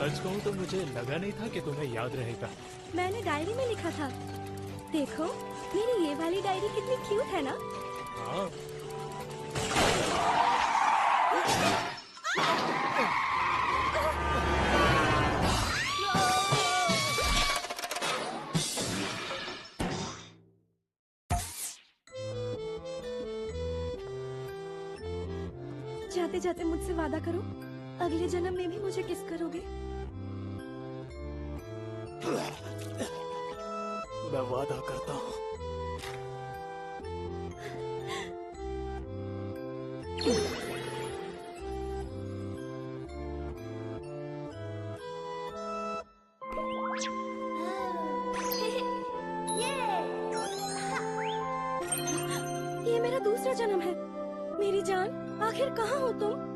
सच कहूँ तो मुझे लगा नहीं था कि तुम्हें याद रहेगा। मैंने डायरी में लिखा था। देखो, मेरी ये वाली डायरी कितनी क्यूट है ना? हाँ। जाते जाते मुझसे वादा करो, अगले जन्म में भी मुझे किस करोगे? मैं वादा करता हूँ। ये मेरा दूसरा जन्म है। मेरी जान, आखिर कहाँ हो तुम?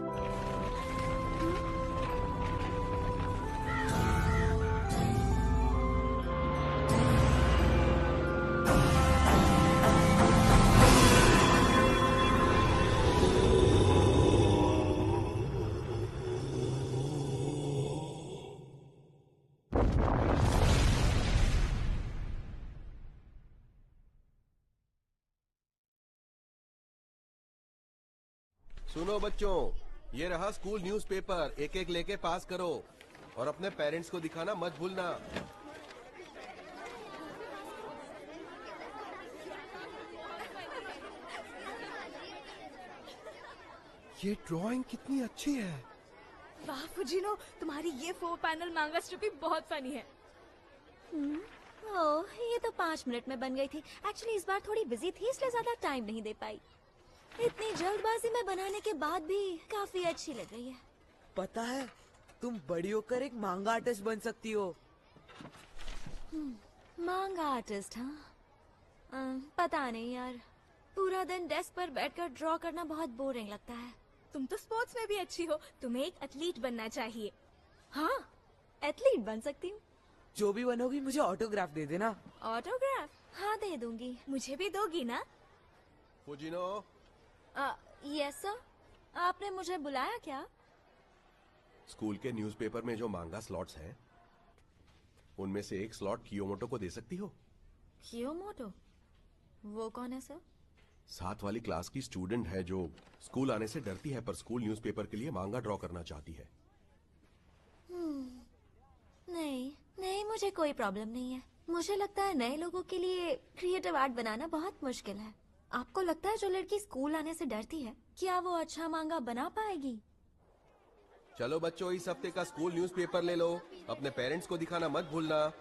सुनो बच्चों, ये रहा स्कूल न्यूज़पेपर, एक एक लेके पास करो और अपने पेरेंट्स को दिखाना मत भूलना। ये ड्राइंग कितनी अच्छी है। वाह फुजिनो, तुम्हारी ये 4 पैनल मांगा स्ट्रिप बहुत फनी है। ओह, ये तो 5 मिनट में बन गई थी। एक्चुअली इस बार थोड़ी बिजी थी, इसलिए ज्यादा टाइम नहीं दे पाई। इतनी जल्दबाजी में बनाने के बाद भी काफी अच्छी लग रही है। पता है, तुम बड़ी होकर एक मांगा आर्टिस्ट बन सकती हो। मांगा आर्टिस्ट? हाँ, पता नहीं यार, पूरा दिन डेस्क पर बैठकर ड्रॉ करना बहुत बोरिंग लगता है। तुम तो स्पोर्ट्स में भी अच्छी हो, तुम्हें एक एथलीट बनना चाहिए। हाँ, एथलीट बन सकती हूँ। जो भी बनोगी मुझे ऑटोग्राफ दे देना। ऑटोग्राफ? हाँ, दे दूंगी। मुझे भी दोगी ना? Fujino, yes sir. आपने मुझे बुलाया क्या? स्कूल के न्यूज़पेपर में जो मांगा स्लॉट्स हैं, उनमें से एक स्लॉट कियोमोटो को दे सकती हो। कियोमोटो? वो कौन है सर? 7 वाली क्लास की स्टूडेंट है जो स्कूल आने से डरती है पर स्कूल न्यूज़पेपर के लिए मांगा ड्रॉ करना चाहती है। नहीं, मुझे कोई प्रॉब्लम नहीं है। मुझे लगता है नए लोगों के लिए क्रिएटिव आर्ट बनाना बहुत मुश्किल है। आपको लगता है जो लड़की स्कूल आने से डरती है, क्या वो अच्छा मांगा बना पाएगी? चलो बच्चों, इस हफ्ते का स्कूल न्यूज़पेपर ले लो, अपने पेरेंट्स को दिखाना मत भूलना।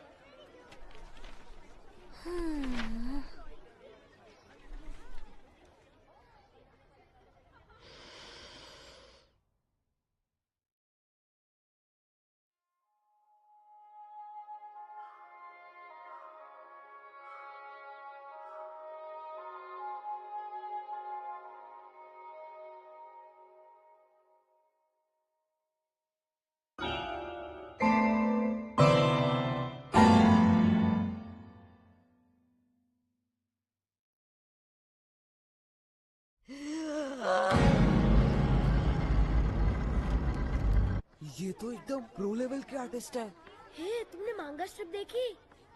ये तो एकदम प्रो लेवल के आर्टिस्ट है। हे, तुमने मांगा स्ट्रिप देखी?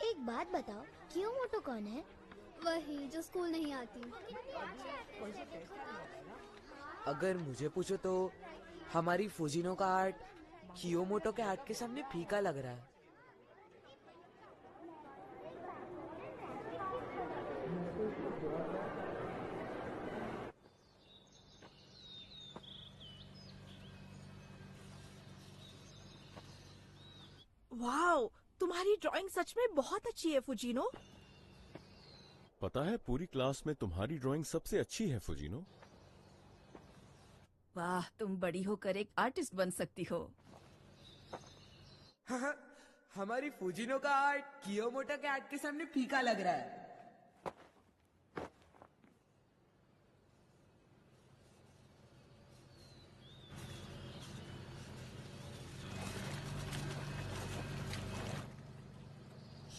एक बात बताओ, कियोमोटो कौन है? वही जो स्कूल नहीं आती। अगर मुझे पूछो तो हमारी फुजिनो का आर्ट कियोमोटो के आर्ट के सामने फीका लग रहा है। वाओ, तुम्हारी ड्राइंग सच में बहुत अच्छी है फुजिनो। पता है, पूरी क्लास में तुम्हारी ड्राइंग सबसे अच्छी है फुजिनो। वाह, तुम बड़ी होकर एक आर्टिस्ट बन सकती हो। हमारी फुजिनो का आर्ट कियोमोटो के आर्ट के सामने फीका लग रहा है।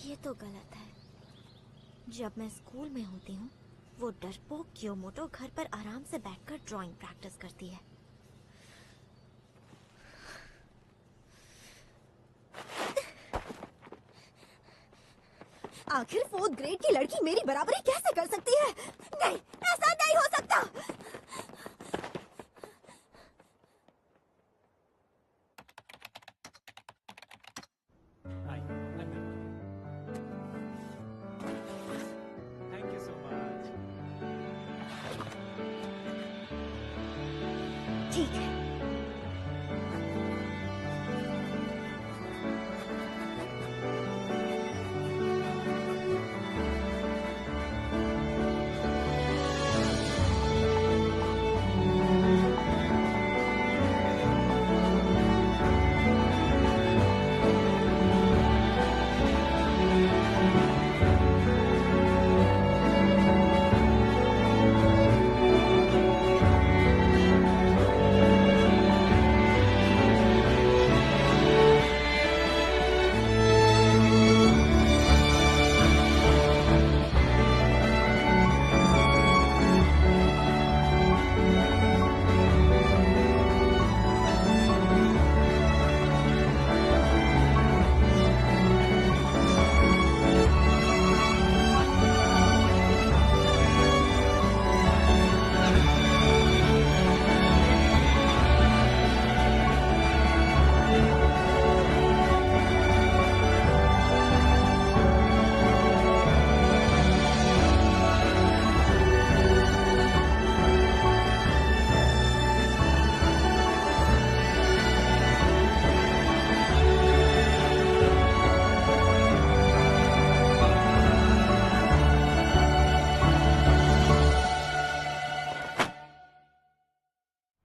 ये तो गलत है। जब मैं स्कूल में होती हूँ, वो डरपोक कियोमोटो घर पर आराम से बैठकर ड्राइंग प्रैक्टिस करती है। आखिर 4th ग्रेड की लड़की मेरी बराबरी कैसे कर सकती है? नहीं, ऐसा नहीं हो सकता। Thank you so much. ठीक है।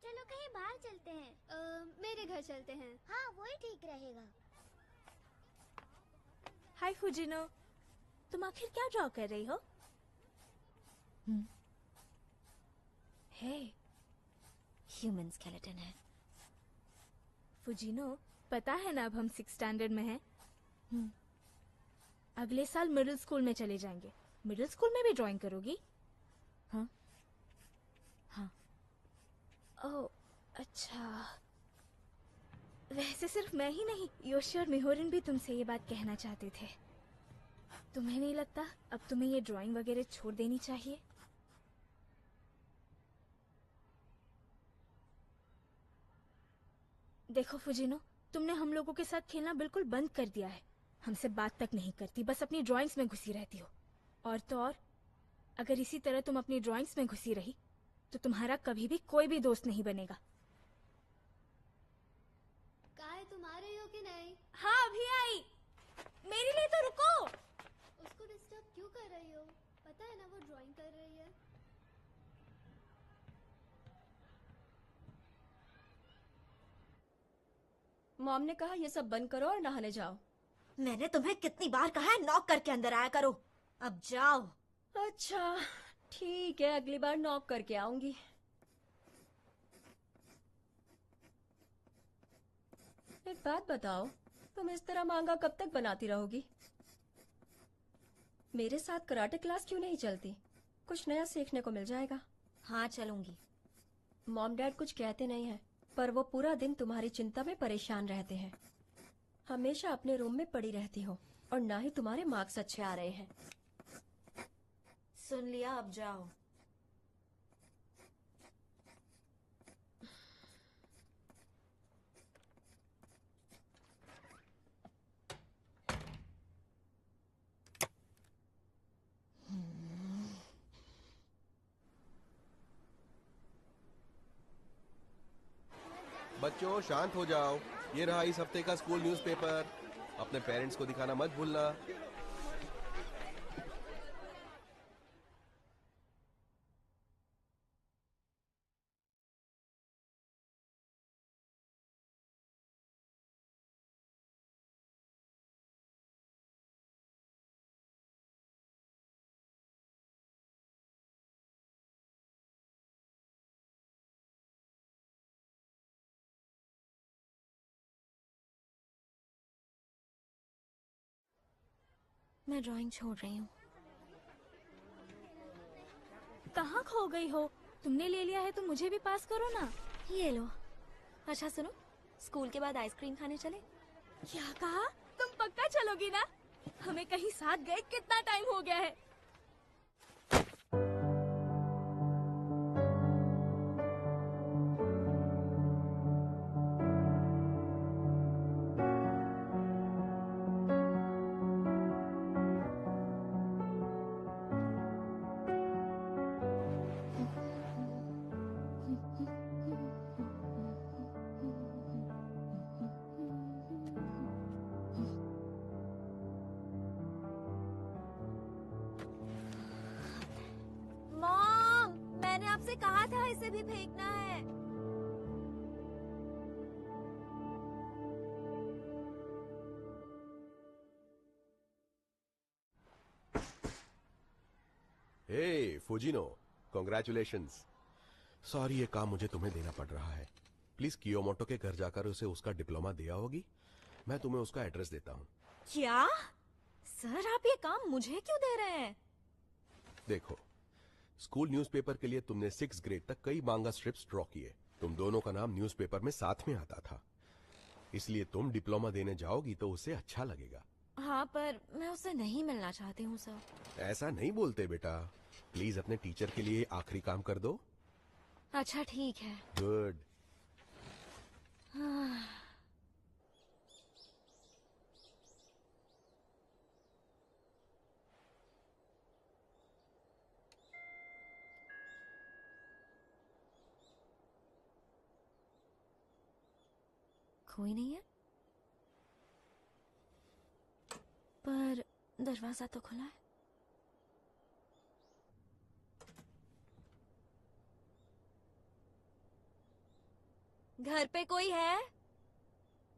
चलो कहीं बाहर चलते हैं। मेरे घर चलते हैं। हाँ वही ठीक रहेगा। हाय फुजिनो, तुम आखिर क्या ड्रॉ कर रही हो? हे, ह्यूमन स्केलेटन है। फुजिनो, पता है ना अब हम 6th स्टैंडर्ड में हैं। अगले साल मिडिल स्कूल में चले जाएंगे। मिडिल स्कूल में भी ड्राइंग करोगी? हाँ हाँ। ओह अच्छा। वैसे सिर्फ मैं ही नहीं, योशी और मिहोरिन भी तुमसे ये बात कहना चाहते थे। तुम्हें नहीं लगता अब तुम्हें ये ड्राइंग वगैरह छोड़ देनी चाहिए? देखो फुजिनो, तुमने हम लोगों के साथ खेलना बिल्कुल बंद कर दिया है। हमसे बात तक नहीं करती, बस अपनी ड्राइंग्स में घुसी रहती हो। और तो और, अगर इसी तरह तुम अपनी ड्राइंग्स में घुसी रही तो तुम्हारा कभी भी कोई भी दोस्त नहीं बनेगा। काय तुम आ रही हो कि नहीं? हाँ अभी आई। मेरे लिए तो रुको। उसको डिस्टर्ब क्यों कर रही हो? पता है ना वो ड्राइंग कर रही है। मॉम ने कहा ये सब बंद करो और नहाने जाओ। मैंने तुम्हें कितनी बार कहा है नॉक करके अंदर आया करो। अब जाओ। अच्छा ठीक है, अगली बार नॉक करके आऊंगी। एक बात बताओ, तुम इस तरह मांगा कब तक बनाती रहोगी? मेरे साथ कराटे क्लास क्यों नहीं चलती? कुछ नया सीखने को मिल जाएगा। हाँ चलूंगी। मॉम डैड कुछ कहते नहीं हैं, पर वो पूरा दिन तुम्हारी चिंता में परेशान रहते हैं। हमेशा अपने रूम में पड़ी रहती हो और ना ही तुम्हारे मार्क्स अच्छे आ रहे हैं। सुन लिया, अब जाओ। बच्चों शांत हो जाओ। ये रहा इस हफ्ते का स्कूल न्यूज़पेपर। अपने पेरेंट्स को दिखाना मत भूलना। मैं ड्राइंग छोड़ रही हूँ। कहाँ खो गई हो? तुमने ले लिया है तो मुझे भी पास करो ना। ये लो। अच्छा सुनो, स्कूल के बाद आइसक्रीम खाने चले? क्या कहा? तुम पक्का चलोगी ना? हमें कहीं साथ गए कितना टाइम हो गया है। मॉम, मैंने आपसे कहा था इसे भी फेंकना है। हे फुजिनो, कॉन्ग्रेचुलेशंस। सॉरी ये काम मुझे तुम्हें देना पड़ रहा है। प्लीज कियोमोटो के घर जाकर उसे उसका डिप्लोमा दिया होगी। मैं तुम्हें उसका एड्रेस देता हूँ। क्या सर, आप ये काम मुझे क्यों दे रहे हैं? देखो, स्कूल न्यूज़पेपर के लिए तुमने 6th ग्रेड तक कई मांगा स्ट्रिप्स ड्रॉ किए। तुम दोनों का नाम न्यूज़पेपर में साथ में आता था, इसलिए तुम डिप्लोमा देने जाओगी तो उसे अच्छा लगेगा। हाँ, पर मैं उससे नहीं मिलना चाहती हूँ सर। ऐसा नहीं बोलते बेटा। प्लीज अपने टीचर के लिए आखिरी काम कर दो। अच्छा ठीक है। गुड। कोई नहीं है, पर दरवाजा तो खुला है। घर पे कोई है?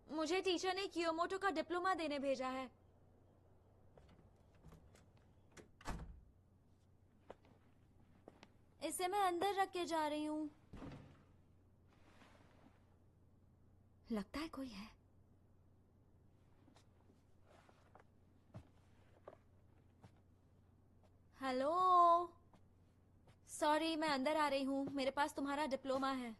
मुझे टीचर ने कियोमोटो का डिप्लोमा देने भेजा है। इसे मैं अंदर रख के जा रही हूँ। लगता है कोई है। हेलो, सॉरी, मैं अंदर आ रही हूँ। मेरे पास तुम्हारा डिप्लोमा है।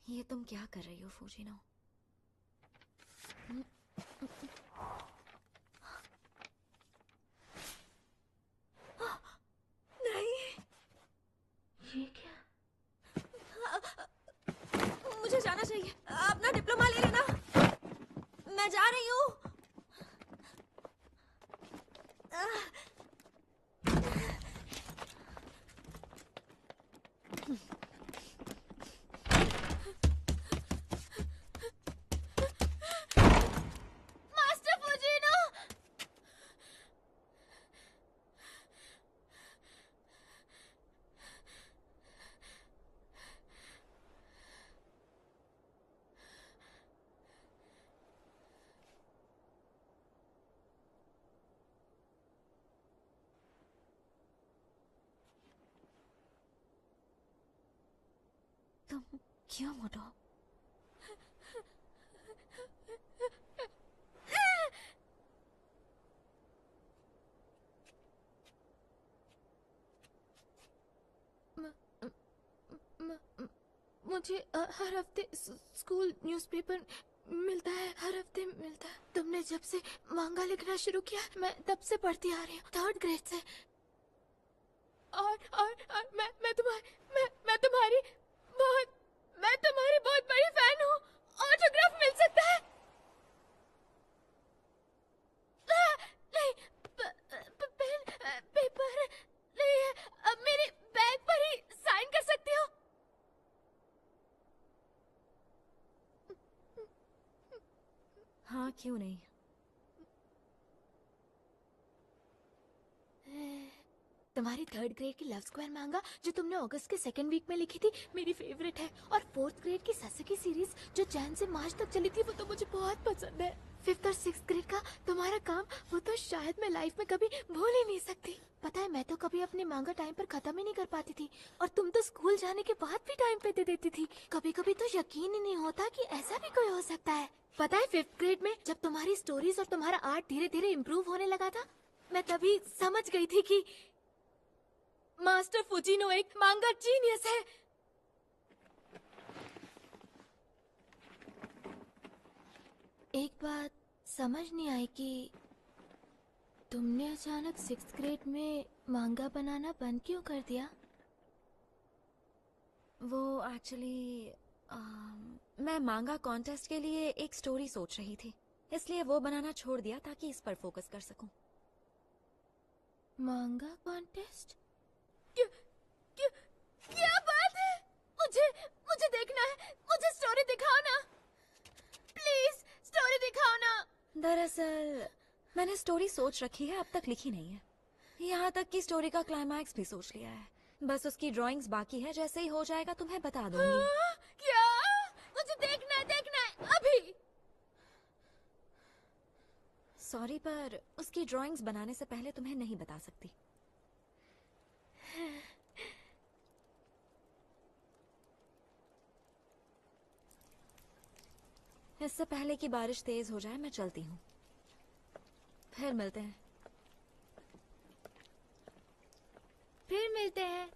ये तुम क्या कर रही हो फूजिनो? नहीं, ये क्या? मुझे जाना चाहिए। अपना डिप्लोमा ले लेना। मैं जा रही हूँ। Master Fujino! तुम क्यों मोटो? मुझे हर हफ्ते स्कूल न्यूज़पेपर मिलता है, हर हफ्ते मिलता है। तुमने जब से मांगा लिखना शुरू किया, मैं तब से पढ़ती आ रही हूँ, 3rd ग्रेड से। और मैं तुम्हारी बहुत बड़ी फैन हूँ। ऑटोग्राफ मिल सकता है? नहीं, पेन पेपर नहीं है। अब मेरे बैग पर ही साइन कर सकती हो? हाँ, क्यों नहीं। तुम्हारी 3rd ग्रेड की लव स्क्वायर मांगा जो तुमने अगस्त के 2nd वीक में लिखी थी, मेरी फेवरेट है। और 4th ग्रेड की ससुकी सीरीज जो जैन से मार्च तक चली थी, वो तो मुझे बहुत पसंद है। 5th और 6th ग्रेड का तुम्हारा काम, वो तो शायद मैं लाइफ में कभी भूल ही नहीं सकती। पता है, मैं तो कभी अपने मांगा टाइम पर खत्म ही नहीं कर पाती थी, और तुम तो स्कूल जाने के बाद भी टाइम पे दे देती थी। कभी कभी तो यकीन ही नहीं होता कि ऐसा भी कोई हो सकता है। पता है, 5th ग्रेड में जब तुम्हारी स्टोरीज और तुम्हारा आर्ट धीरे धीरे इम्प्रूव होने लगा था, मैं तभी समझ गई थी कि मास्टर फुजिनो एक मांगा जीनियस है। एक बात समझ नहीं आई कि तुमने अचानक 6th ग्रेड में मांगा बनाना बंद क्यों कर दिया? वो एक्चुअली मैं मांगा कॉन्टेस्ट के लिए एक स्टोरी सोच रही थी, इसलिए वो बनाना छोड़ दिया ताकि इस पर फोकस कर सकूं। मांगा कॉन्टेस्ट? क्या बात है? मुझे देखना है। मुझे स्टोरी दिखाओ ना, प्लीज स्टोरी दिखाओ ना। दरअसल मैंने स्टोरी सोच रखी है, अब तक लिखी नहीं है। यहाँ तक कि स्टोरी का क्लाइमैक्स भी सोच लिया है, बस उसकी ड्राइंग्स बाकी है। जैसे ही हो जाएगा तुम्हें बता दूंगी। क्या? मुझे देखना है अभी। सॉरी, पर उसकी ड्राइंग्स बनाने से पहले तुम्हें नहीं बता सकती। इससे पहले कि बारिश तेज हो जाए मैं चलती हूँ, फिर मिलते हैं। फिर मिलते हैं।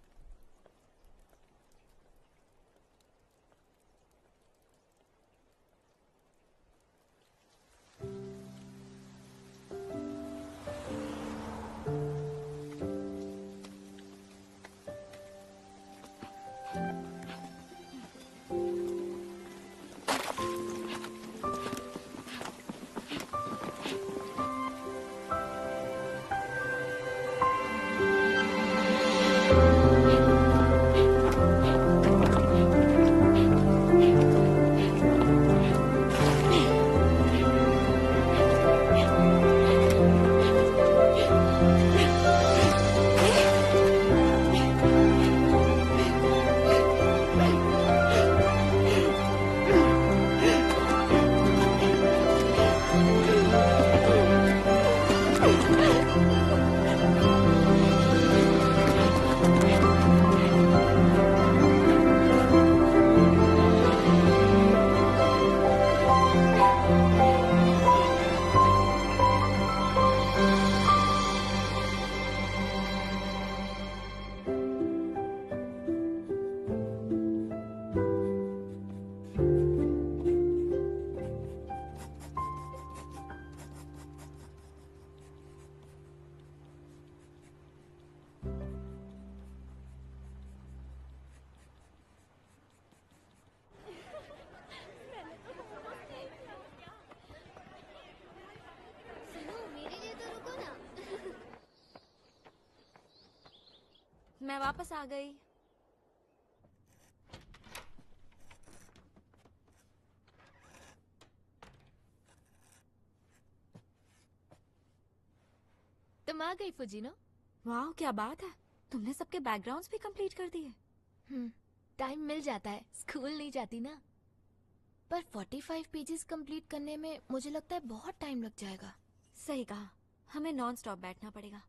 मैं वापस आ गई। तुम आ गई फुजिनो? वाह, क्या बात है, तुमने सबके बैकग्राउंड्स भी कंप्लीट कर दिए। टाइम मिल जाता है, स्कूल नहीं जाती ना। पर 45 पेजेस कंप्लीट करने में मुझे लगता है बहुत टाइम लग जाएगा। सही कहा, हमें नॉन स्टॉप बैठना पड़ेगा।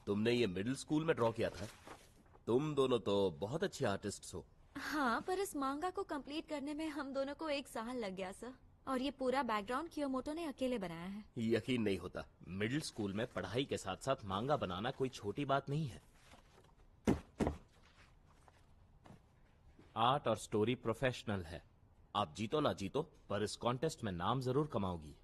तुमने ये मिडिल स्कूल में ड्रॉ किया था? तुम दोनों तो बहुत अच्छे आर्टिस्ट हो। हाँ, पर इस मांगा को कंप्लीट करने में हम दोनों को 1 साल लग गया सर। और ये पूरा बैकग्राउंड कियोमोटो ने अकेले बनाया है। यकीन नहीं होता, मिडिल स्कूल में पढ़ाई के साथ साथ मांगा बनाना कोई छोटी बात नहीं है। आर्ट और स्टोरी प्रोफेशनल है। आप जीतो ना जीतो, पर इस कॉन्टेस्ट में नाम जरूर कमाओगी।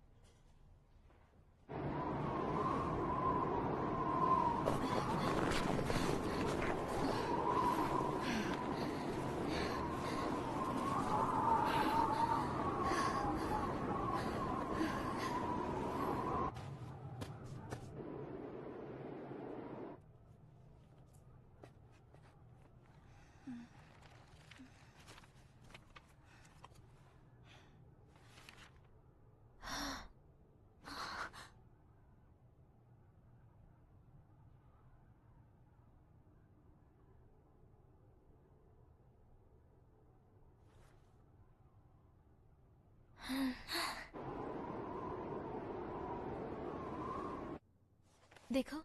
देखो,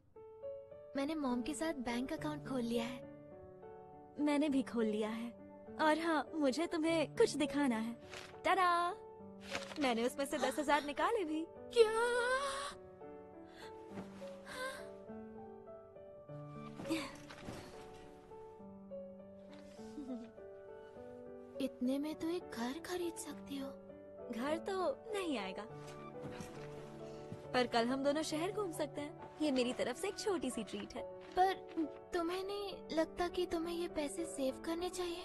मैंने मॉम के साथ बैंक अकाउंट खोल लिया है। मैंने भी खोल लिया है। और हाँ, मुझे तुम्हें कुछ दिखाना है। टाडा! मैंने उसमें से 10,000 निकाले भी। क्या? इतने में तो एक घर खरीद सकती हो। घर तो नहीं आएगा, पर कल हम दोनों शहर घूम सकते हैं। ये मेरी तरफ से एक छोटी सी ट्रीट है। पर तुम्हें नहीं लगता कि तुम्हें ये पैसे सेव करने चाहिए?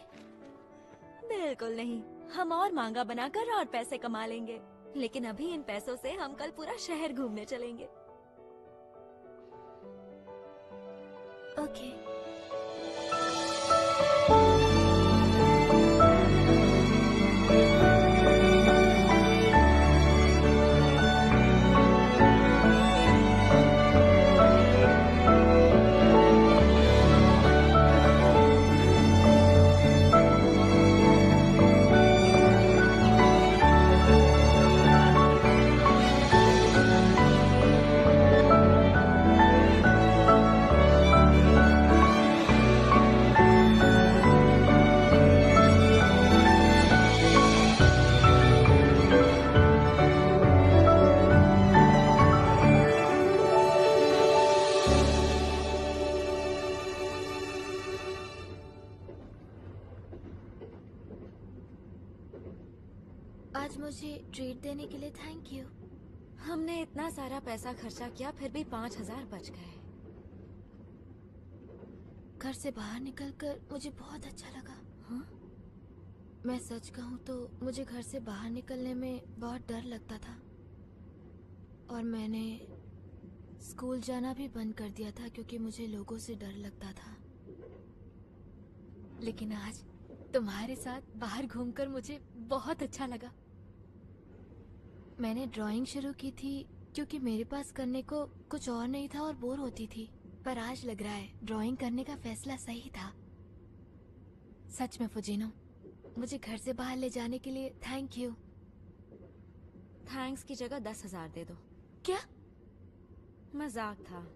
बिल्कुल नहीं, हम और मांगा बनाकर और पैसे कमा लेंगे। लेकिन अभी इन पैसों से हम कल पूरा शहर घूमने चलेंगे। ओके। आज मुझे ट्रीट देने के लिए थैंक यू। हमने इतना सारा पैसा खर्चा किया, फिर भी 5,000 बच गए। घर से बाहर निकलकर मुझे बहुत अच्छा लगा। हाँ? मैं सच कहूँ तो मुझे घर से बाहर निकलने में बहुत डर लगता था, और मैंने स्कूल जाना भी बंद कर दिया था क्योंकि मुझे लोगों से डर लगता था। लेकिन आज तुम्हारे साथ बाहर घूमकर मुझे बहुत अच्छा लगा। मैंने ड्राइंग शुरू की थी क्योंकि मेरे पास करने को कुछ और नहीं था और बोर होती थी, पर आज लग रहा है ड्राइंग करने का फैसला सही था। सच में फुजीनो, मुझे घर से बाहर ले जाने के लिए थैंक यू। थैंक्स की जगह 10,000 दे दो। क्या? मजाक था।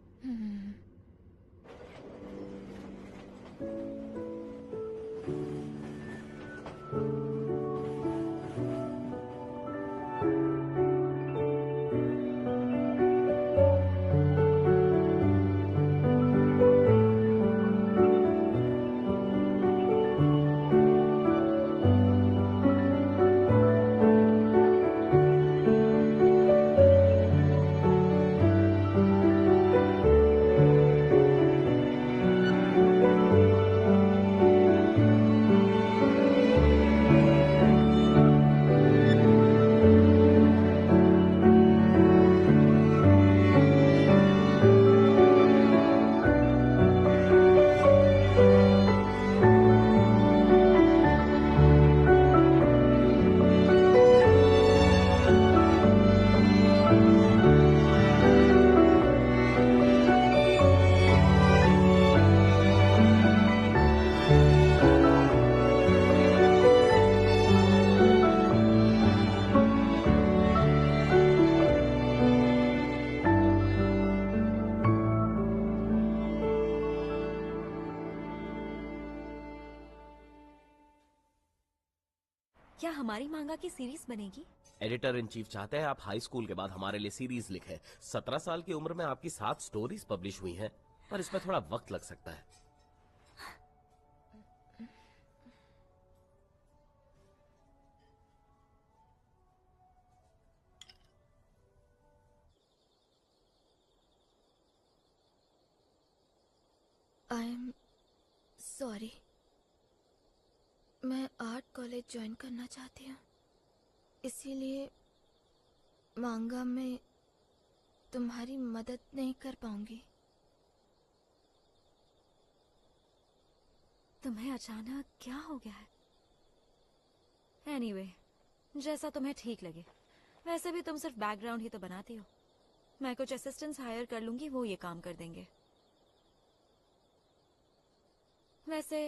क्या हमारी मांगा की सीरीज बनेगी? एडिटर इन चीफ चाहते हैं आप हाई स्कूल के बाद हमारे लिए सीरीज लिखें। 17 साल की उम्र में आपकी 7 स्टोरीज पब्लिश हुई हैं, पर इसमें थोड़ा वक्त लग सकता है। आई एम सॉरी, मैं आर्ट कॉलेज ज्वाइन करना चाहती हूँ, इसीलिए मांगा में तुम्हारी मदद नहीं कर पाऊंगी। तुम्हें अचानक क्या हो गया है? एनीवे, जैसा तुम्हें ठीक लगे। वैसे भी तुम सिर्फ बैकग्राउंड ही तो बनाती हो। मैं कुछ असिस्टेंट्स हायर कर लूंगी, वो ये काम कर देंगे। वैसे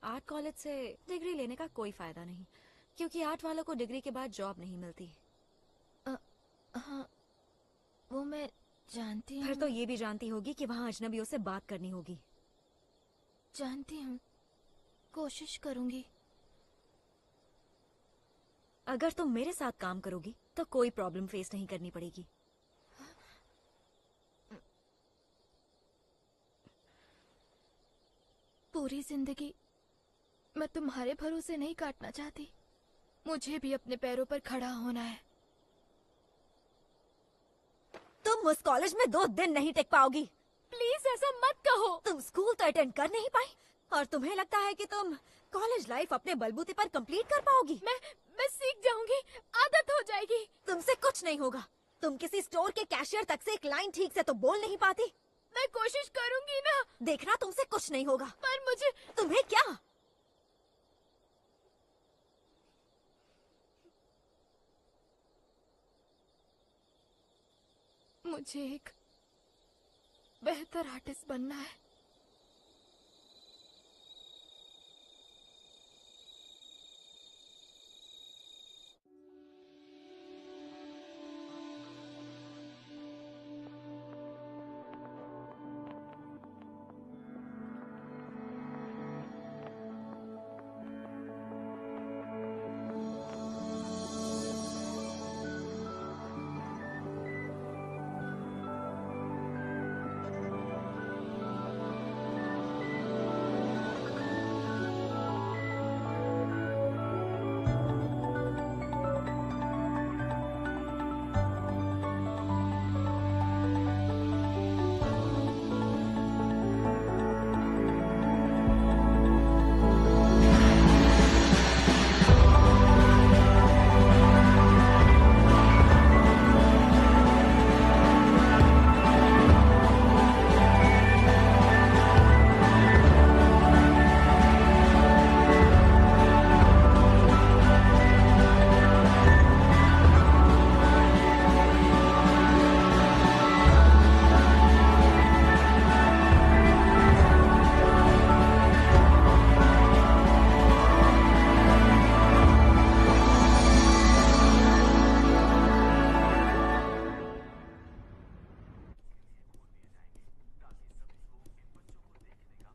आर्ट कॉलेज से डिग्री लेने का कोई फायदा नहीं, क्योंकि आर्ट वालों को डिग्री के बाद जॉब नहीं मिलती। हाँ, वो मैं जानती हूँ। फिर तो ये भी जानती होगी कि वहाँ अजनबियों से बात करनी होगी। जानती हूँ, कोशिश करूंगी। अगर तुम मेरे साथ काम करोगी तो कोई प्रॉब्लम फेस नहीं करनी पड़ेगी। पूरी जिंदगी मैं तुम्हारे भरोसे नहीं काटना चाहती, मुझे भी अपने पैरों पर खड़ा होना है। तुम उस कॉलेज में 2 दिन नहीं टिक पाओगी। प्लीज ऐसा मत कहो। तुम स्कूल तो अटेंड कर नहीं पाई और तुम्हें लगता है कि तुम कॉलेज लाइफ अपने बलबूते पर कंप्लीट कर पाओगी? मैं सीख जाऊंगी, आदत हो जाएगी। तुमसे कुछ नहीं होगा। तुम किसी स्टोर के कैशियर तक से एक लाइन ठीक से तो बोल नहीं पाती। मैं कोशिश करूंगी ना। देखना, तुमसे कुछ नहीं होगा। पर मुझे तुम्हें क्या? मुझे एक बेहतर आर्टिस्ट बनना है।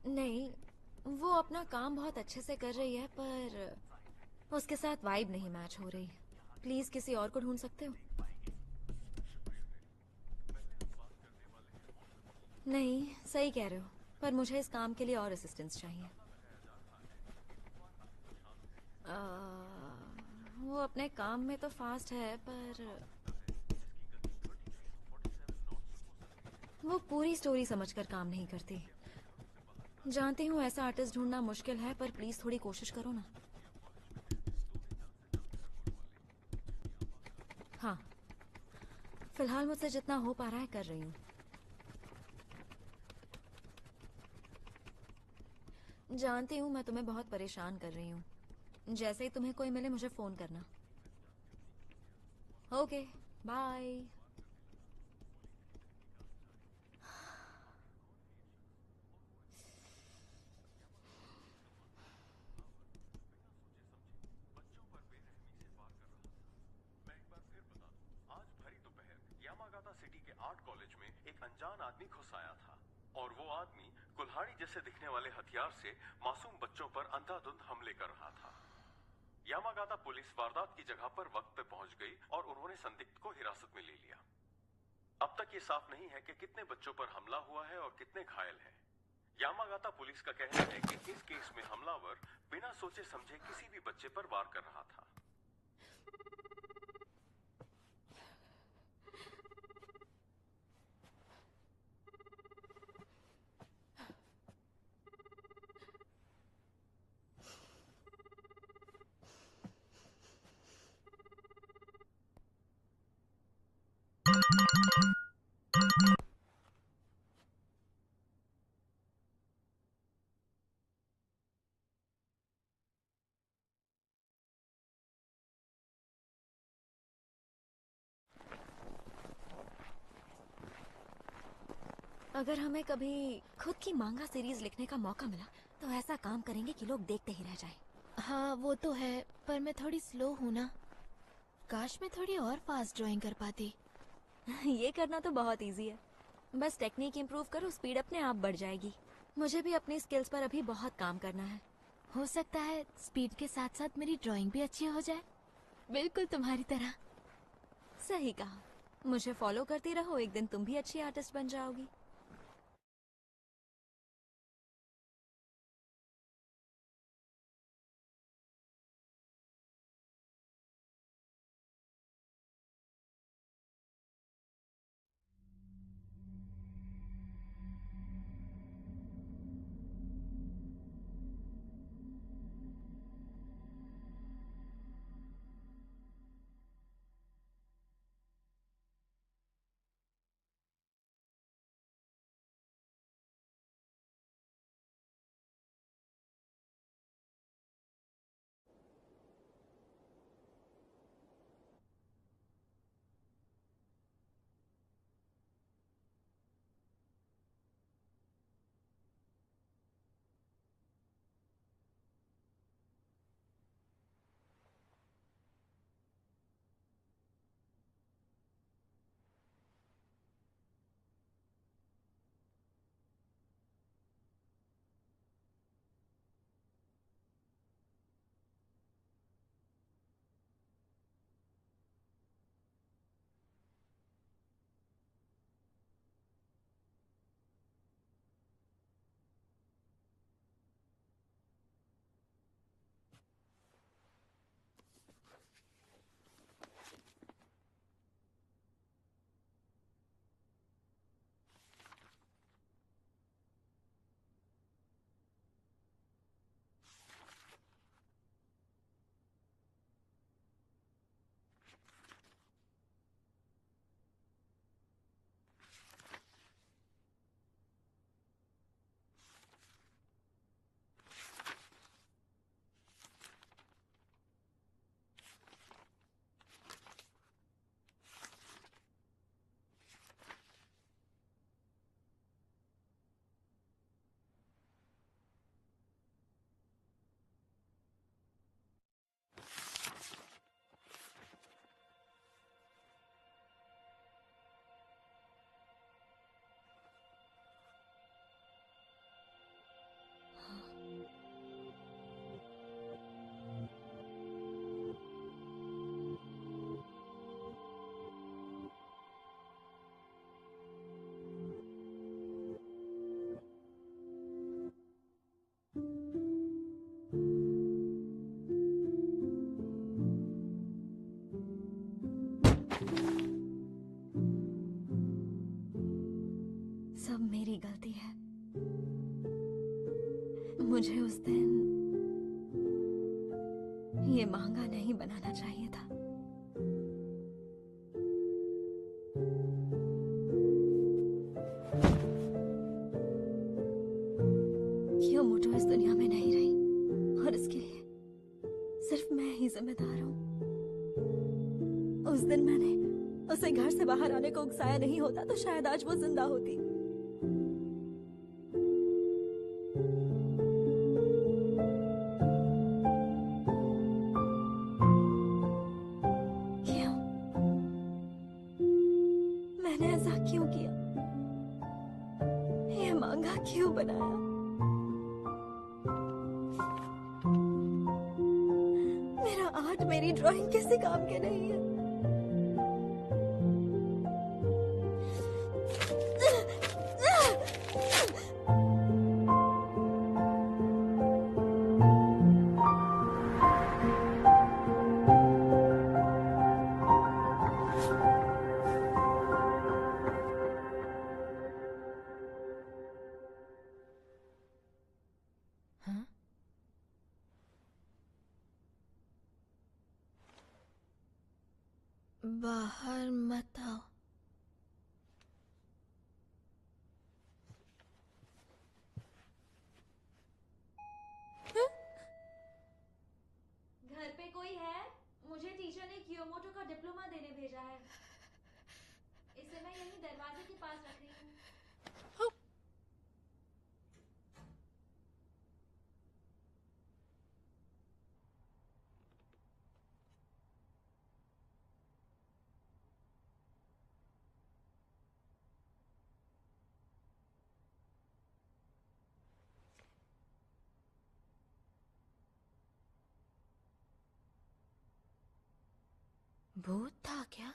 नहीं, वो अपना काम बहुत अच्छे से कर रही है, पर उसके साथ वाइब नहीं मैच हो रही। प्लीज किसी और को ढूंढ सकते हो? नहीं, सही कह रहे हो, पर मुझे इस काम के लिए और असिस्टेंट्स चाहिए। वो अपने काम में तो फास्ट है, पर वो पूरी स्टोरी समझकर काम नहीं करती। जानती हूँ ऐसा आर्टिस्ट ढूंढना मुश्किल है, पर प्लीज थोड़ी कोशिश करो ना। हाँ, फिलहाल मुझसे जितना हो पा रहा है कर रही हूँ। जानती हूँ मैं तुम्हें बहुत परेशान कर रही हूँ। जैसे ही तुम्हें कोई मिले मुझे फोन करना। Okay, bye. सिटी के आर्ट कॉलेज में एक अनजान आदमी घुस आया था और वो आदमी कुल्हाड़ी जैसे दिखने वाले हथियार से मासूम बच्चों पर अंधाधुंध हमले कर रहा था। यामागाता पुलिस वारदात की जगह पर वक्त पे पहुंच गई और उन्होंने संदिग्ध को हिरासत में ले लिया। अब तक ये साफ नहीं है कि कितने बच्चों पर हमला हुआ है और कितने घायल हैं। यामागाता पुलिस का कहना है कि इस केस में हमलावर बिना सोचे समझे किसी भी बच्चे पर वार कर रहा था। अगर हमें कभी खुद की मांगा सीरीज लिखने का मौका मिला तो ऐसा काम करेंगे कि लोग देखते ही रह जाएं। हाँ वो तो है, पर मैं थोड़ी स्लो हूँ ना। काश मैं थोड़ी और फास्ट ड्राइंग कर पाती। ये करना तो बहुत इजी है, बस टेक्निक इम्प्रूव करो, स्पीड अपने आप बढ़ जाएगी। मुझे भी अपनी स्किल्स पर अभी बहुत काम करना है। हो सकता है स्पीड के साथ साथ मेरी ड्राइंग भी अच्छी हो जाए, बिल्कुल तुम्हारी तरह। सही कहा, मुझे फॉलो करती रहो, एक दिन तुम भी अच्छी आर्टिस्ट बन जाओगी। सब मेरी गलती है। मुझे उस दिन ये महंगा नहीं बनाना चाहिए था। कियोमोटो इस दुनिया में नहीं रही और इसके लिए सिर्फ मैं ही जिम्मेदार हूँ। उस दिन मैंने उसे घर से बाहर आने को उकसाया नहीं होता तो शायद आज वो जिंदा होती। क्यों? मैंने ऐसा क्यों किया? ये मांगा क्यों बनाया? मेरा आर्ट, मेरी ड्राइंग किसी काम के नहीं है। बाहर मत आओ। घर पे कोई है? मुझे टीचर ने कियोमोटो का डिप्लोमा देने भेजा है। इसे मैं यहीं दरवाजे के पास रख रही हूँ। भूत था क्या?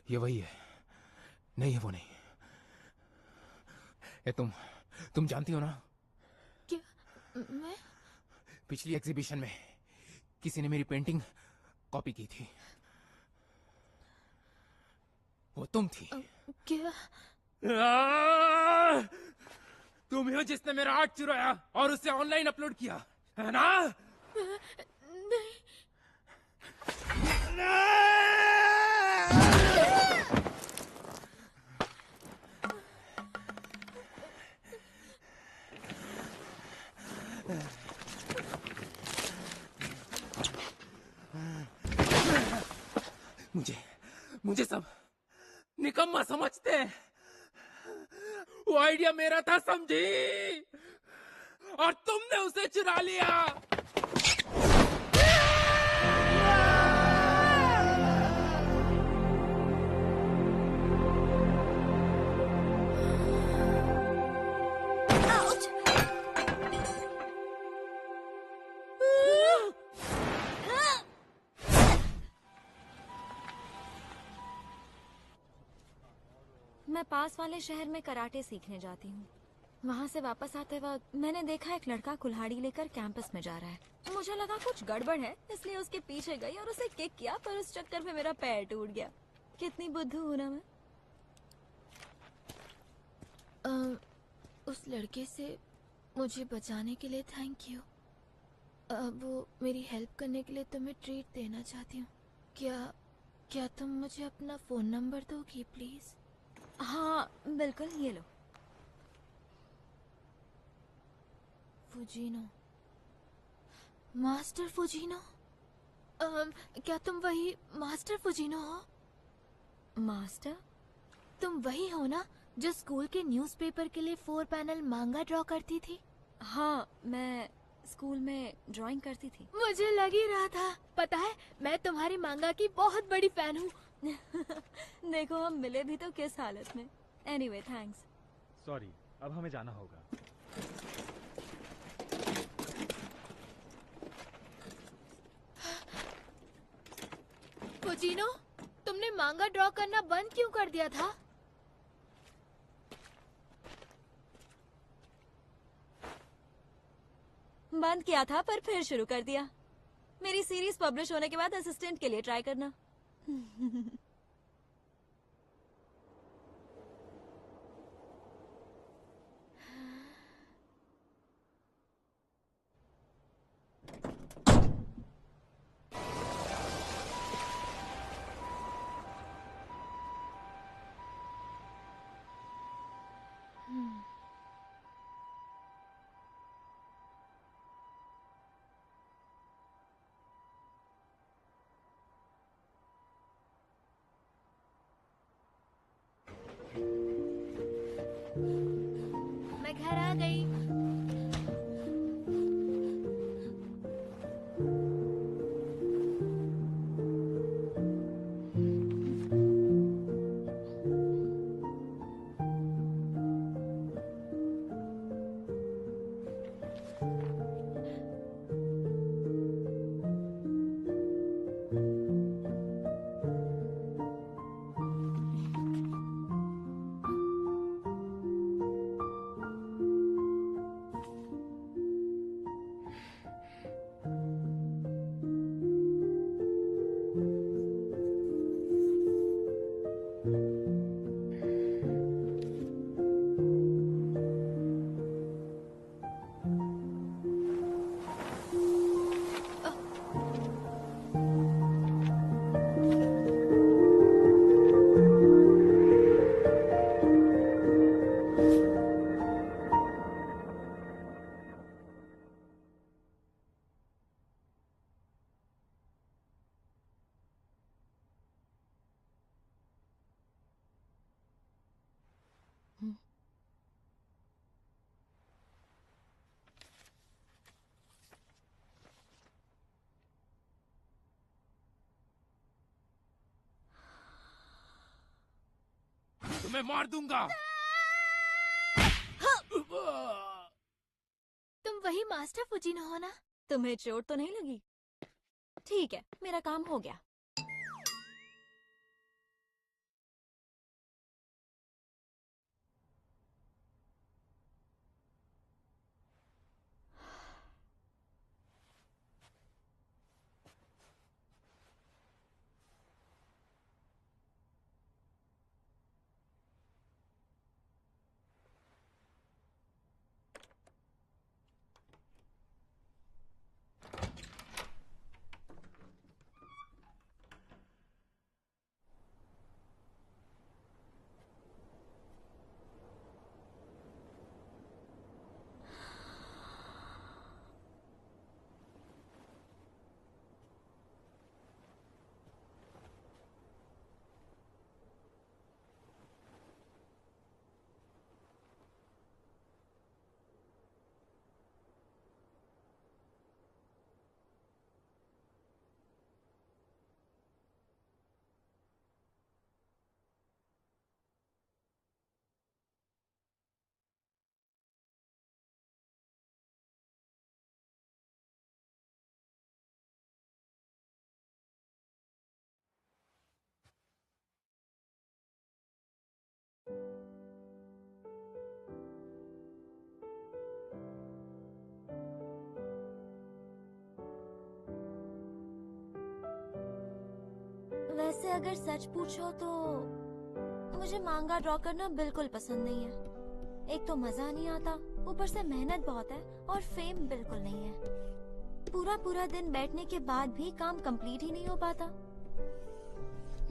ये वही है। नहीं है, वो नहीं। ये तुम जानती हो ना, क्या? मैं? पिछली एग्जीबिशन में किसी ने मेरी पेंटिंग कॉपी की थी। वो तुम थी। क्या? तुम ही हो जिसने मेरा आर्ट चुराया और उसे ऑनलाइन अपलोड किया, है ना? नहीं। मुझे सब निकम्मा समझते हैं। वो आइडिया मेरा था, समझी? और तुमने उसे चुरा लिया। मैं पास वाले शहर में कराटे सीखने जाती हूँ। वहाँ से वापस आते वक्त मैंने देखा एक लड़का कुल्हाड़ी लेकर कैंपस में जा रहा है। मुझे लगा कुछ गड़बड़ है, इसलिए उसके पीछे गई और उसे किक किया, पर उस चक्कर में मेरा पैर टूट गया। कितनी बुद्धू हूँ ना मैं। उस लड़के से मुझे बचाने के लिए थैंक यू। वो मेरी हेल्प करने के लिए तुम्हें ट्रीट देना चाहती हूँ। क्या तुम मुझे अपना फोन नंबर दोगी प्लीज? हाँ बिल्कुल, ये लो। फुजीनो, मास्टर फुजीनो। क्या तुम वही मास्टर फुजीनो हो? मास्टर? तुम वही हो ना जो स्कूल के न्यूज़पेपर के लिए 4 पैनल मांगा ड्रॉ करती थी? हाँ, मैं स्कूल में ड्राइंग करती थी। मुझे लग ही रहा था। पता है, मैं तुम्हारी मांगा की बहुत बड़ी फैन हूँ। देखो हम मिले भी तो किस हालत में। Anyway thanks. सॉरी, अब हमें जाना होगा। फुजीनो, तुमने मांगा ड्रॉ करना बंद क्यों कर दिया था? बंद किया था पर फिर शुरू कर दिया। मेरी सीरीज पब्लिश होने के बाद असिस्टेंट के लिए ट्राई करना। मैं घर आ गई। तुम्हें मार दूंगा। तुम वही मास्टर फुजीनो हो ना? तुम्हें चोट तो नहीं लगी? ठीक है, मेरा काम हो गया। वैसे अगर सच पूछो तो मुझे मांगा ड्रॉ करना बिल्कुल पसंद नहीं है। एक तो मजा नहीं आता, ऊपर से मेहनत बहुत है और फेम बिल्कुल नहीं है। पूरा पूरा दिन बैठने के बाद भी काम कंप्लीट ही नहीं हो पाता।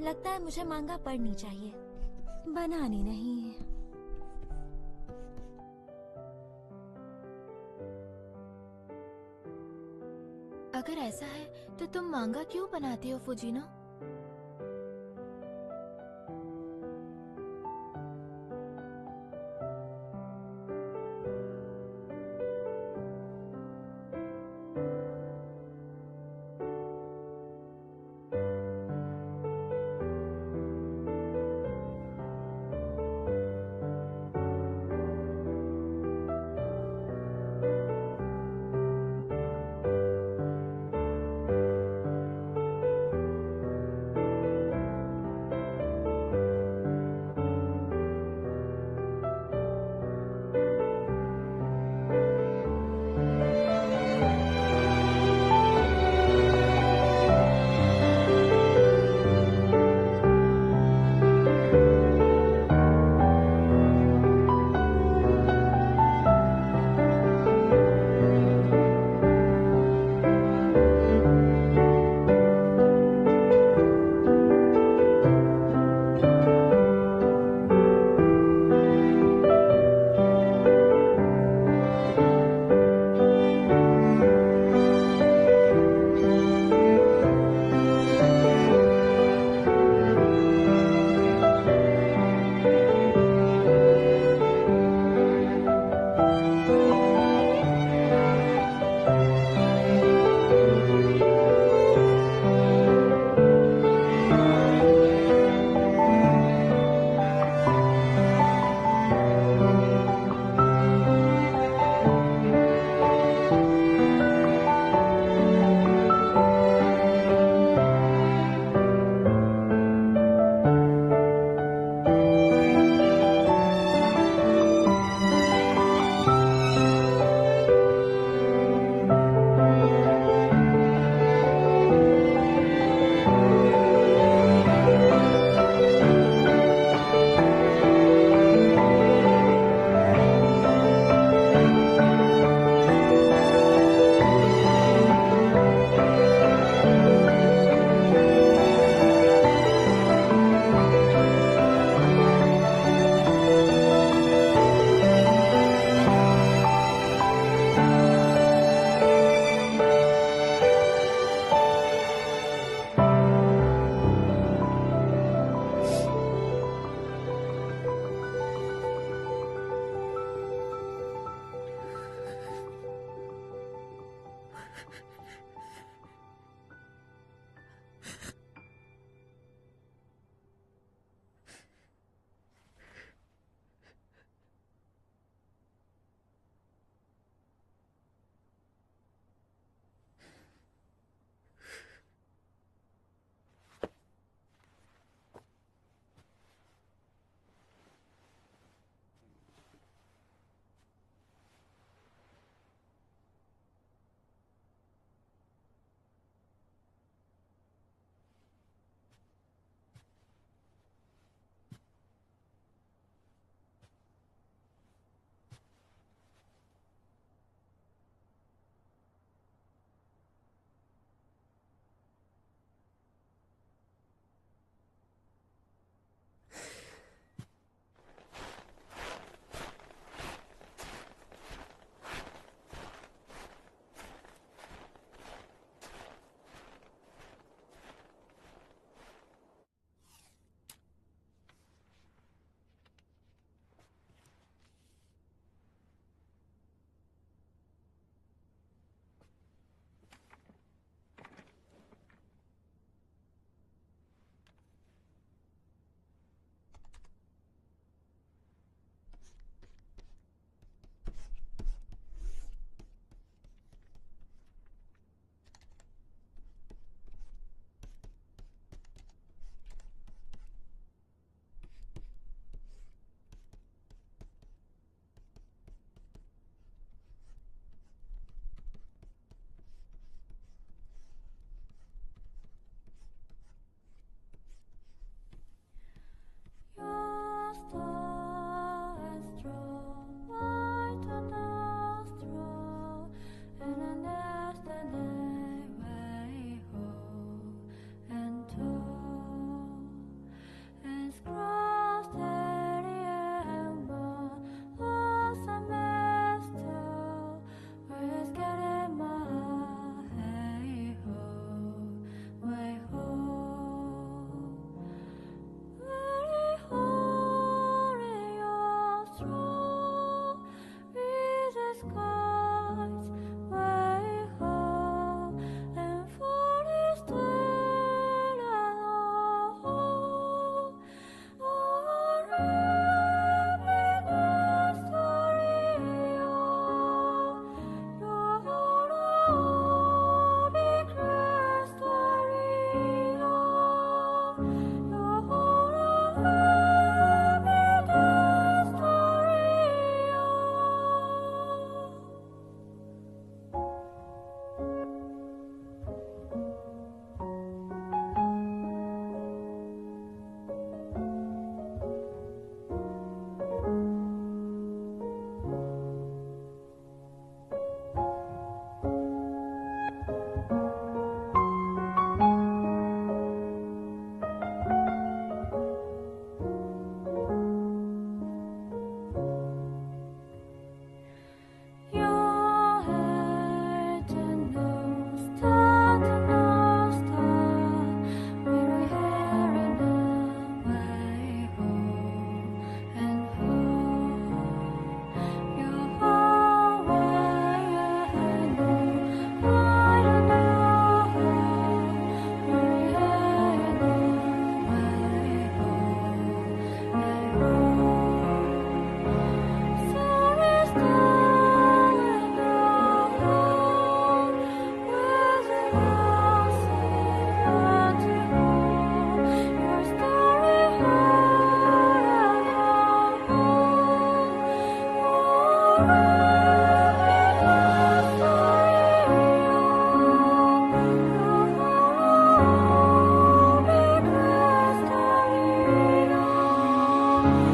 लगता है मुझे मांगा पढ़नी चाहिए, बनानी नहीं। अगर ऐसा है तो तुम मांगा क्यों बनाती हो फुजीनो? है